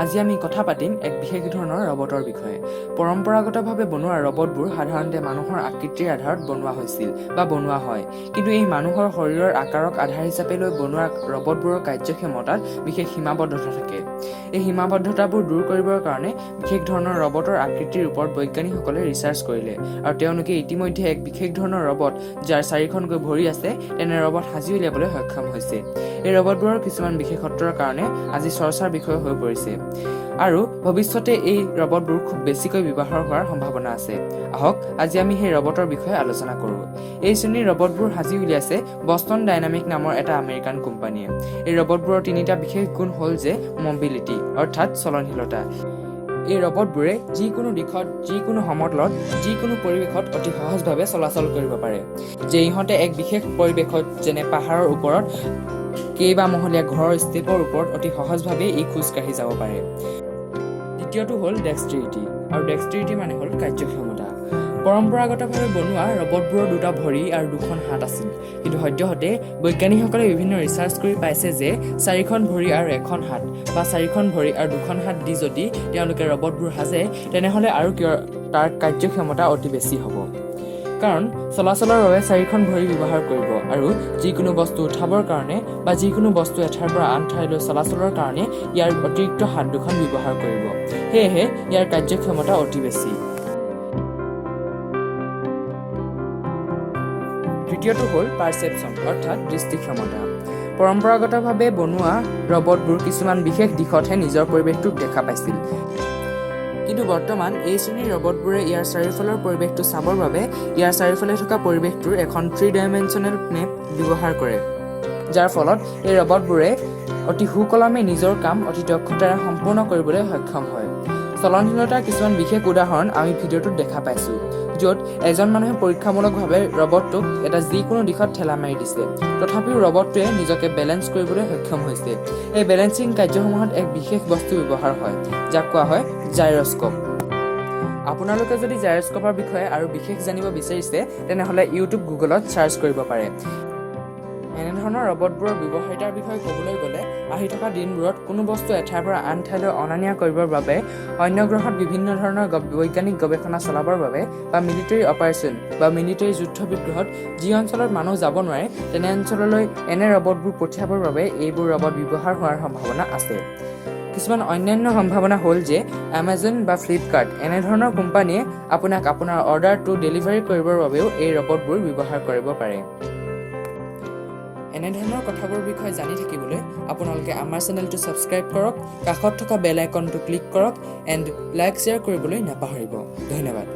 আজি আমি কথা পাতিম এক বিশেষ ধৰণৰ ৰবটৰ বিষয়ে। পৰম্পৰাগতভাৱে বনোৱা ৰবটবোৰ সাধাৰণতে মানুহৰ আকৃতিৰ আধাৰত বনোৱা হৈছিল বা বনোৱা হয়। কিন্তু এই মানুহৰ শৰীৰৰ আকাৰক আধাৰ হিচাপে লৈ বনোৱা ৰবটবোৰৰ কাৰ্যক্ষমতাত বিশেষ সীমাবদ্ধতা থাকে। এই সীমাবদ্ধতাবোৰ দূৰ কৰিবৰ কাৰণে বিশেষ ধৰণৰ ৰবটৰ আকৃতিৰ ওপৰত বৈজ্ঞানিকসকলে ৰিচাৰ্চ কৰিলে আৰু তেওঁলোকে ইতিমধ্যে এক বিশেষ ধৰণৰ ৰবট যাৰ 4খনকৈ ভৰি আছে তেনে ৰবট সাজি উলিয়াবলৈ সক্ষম হৈছে। এই ৰবটবোৰৰ কিছুমান বিশেষত্বৰ কাৰণে আজি চৰ্চাৰ বিষয় হৈ পৰিছে আৰু ভৱিষ্যতে এই ৰবটবোৰ খুব বেছিকৈ ব্যৱহাৰ হোৱাৰ সম্ভাৱনা আছে। আহক আজি আমি সেই ৰবটৰ বিষয়ে আলোচনা কৰোঁ। এই শ্ৰেণীৰ ৰবটবোৰ সাজি উলিয়াইছে বষ্টন ডাইনামিক নামৰ এটা আমেৰিকান কোম্পানীয়ে। এই ৰবটবোৰৰ 3টা বিশেষ গুণ হ'ল যে মবিলিটি অৰ্থাৎ চলনশীলতা। এই ৰবটবোৰে যিকোনো দিশত, যিকোনো সমতলত, যিকোনো পৰিৱেশত অতি সহজভাৱে চলাচল কৰিব পাৰে। যে ইহঁতে এক বিশেষ পৰিৱেশত যেনে পাহাৰৰ ওপৰত কেইবামহলীয়া ঘৰৰ ষ্টেপৰ ওপৰত অতি সহজভাৱে ই খোজকাঢ়ি যাব পাৰে। দ্বিতীয়টো হ'ল ডেক্সট্ৰিটি, আৰু ডেক্সট্ৰিটি মানে হ'ল কাৰ্যক্ষমতা। পৰম্পৰাগতভাৱে বনোৱা ৰবটবোৰৰ 2টা ভৰি আৰু 2খন হাত আছিল, কিন্তু সদ্যহতে বৈজ্ঞানিকসকলে বিভিন্ন ৰিচাৰ্চ কৰি পাইছে যে 4খন ভৰি আৰু 1খন হাত বা 4খন ভৰি আৰু 2খন হাত দি যদি তেওঁলোকে ৰবটবোৰ সাজে তেনেহ'লে আৰু তাৰ কাৰ্যক্ষমতা অতি বেছি হ'ব। কাৰণ চলাচলৰ বাবে 4খন ভৰি ব্যৱহাৰ কৰিব আৰু যিকোনো বস্তু উঠাবৰ কাৰণে বা যিকোনো বস্তু এঠাইৰ পৰা আন ঠাইলৈ চলাচলৰ কাৰণে ইয়াৰ অতিৰিক্ত হাত 2খন ব্যৱহাৰ কৰিব। সেয়েহে ইয়াৰ কাৰ্যক্ষমতা অতি বেছি। তৃতীয়টো হ'ল পাৰচেপশ্যন অৰ্থাৎ দৃষ্টিক্ষমতা। পৰম্পৰাগতভাৱে বনোৱা ৰবটবোৰ কিছুমান বিশেষ দিশতহে নিজৰ পৰিৱেশটোক দেখা পাইছিল। কিন্তু বৰ্তমান এই শ্ৰেণীৰ ৰবটবোৰে ইয়াৰ চাৰিওফালৰ পৰিৱেশটো চাবৰ বাবে ইয়াৰ চাৰিওফালে থকা পৰিৱেশটোৰ এখন 3-ডাইমেনশ্যনেল মেপ ব্যৱহাৰ কৰে, যাৰ ফলত এই ৰবটবোৰে অতি সুকলমে নিজৰ কাম অতি দক্ষতাৰে সম্পূৰ্ণ কৰিবলৈ সক্ষম হয়। চলনশীলতাৰ কিছুমান বিশেষ উদাহৰণ আমি ভিডিঅ'টোত দেখা পাইছোঁ, য'ত এজন মানুহে পৰীক্ষামূলকভাৱে ৰবটটোক এটা যিকোনো দিশত ঠেলা মাৰি দিছে। তথাপিও ৰবটটোৱে নিজকে বেলেঞ্চ কৰিবলৈ সক্ষম হৈছে। এই বেলেঞ্চিং কাৰ্যসমূহত এক বিশেষ বস্তু ব্যৱহাৰ হয়, যাক কোৱা হয় জাইৰস্কোপ। আপোনালোকে যদি জাইৰস্কোপৰ বিষয়ে আৰু বিশেষ জানিব বিচাৰিছে তেনেহ'লে ইউটিউব, গুগলত চাৰ্চ কৰিব পাৰে। এনেধৰণৰ ৰবটবোৰৰ ব্যৱহাৰিতাৰ বিষয়ে ক'বলৈ গ'লে আহি থকা দিনবোৰত কোনো বস্তু এঠাইৰ পৰা আন ঠাইলৈ অনা নিয়া কৰিবৰ বাবে, অন্য গ্ৰহত বিভিন্ন ধৰণৰ বৈজ্ঞানিক গৱেষণা চলাবৰ বাবে বা মিলিটাৰী অপাৰেশ্যন বা মিলিটাৰী যুদ্ধ বিগ্ৰহত যি অঞ্চলত মানুহ যাব নোৱাৰে তেনে অঞ্চললৈ এনে ৰবটবোৰ পঠিয়াবৰ বাবে এইবোৰ ৰবট ব্যৱহাৰ হোৱাৰ সম্ভাৱনা আছে। কিছুমান অন্যান্য সম্ভাৱনা হ'ল যে এমাজন বা ফ্লিপকাৰ্ট এনেধৰণৰ কোম্পানীয়ে আপোনাক আপোনাৰ অৰ্ডাৰটো ডেলিভাৰী কৰিবৰ বাবেও এই ৰবটবোৰ ব্যৱহাৰ কৰিব পাৰে। এনেধৰণৰ কথাবোৰৰ বিষয়ে জানি থাকিবলৈ আপোনালোকে আমাৰ চেনেলটো ছাবস্ক্ৰাইব কৰক, কাষত থকা বেল আইকনটো ক্লিক কৰক এণ্ড লাইক শ্বেয়াৰ কৰিবলৈ নাপাহৰিব। ধন্যবাদ।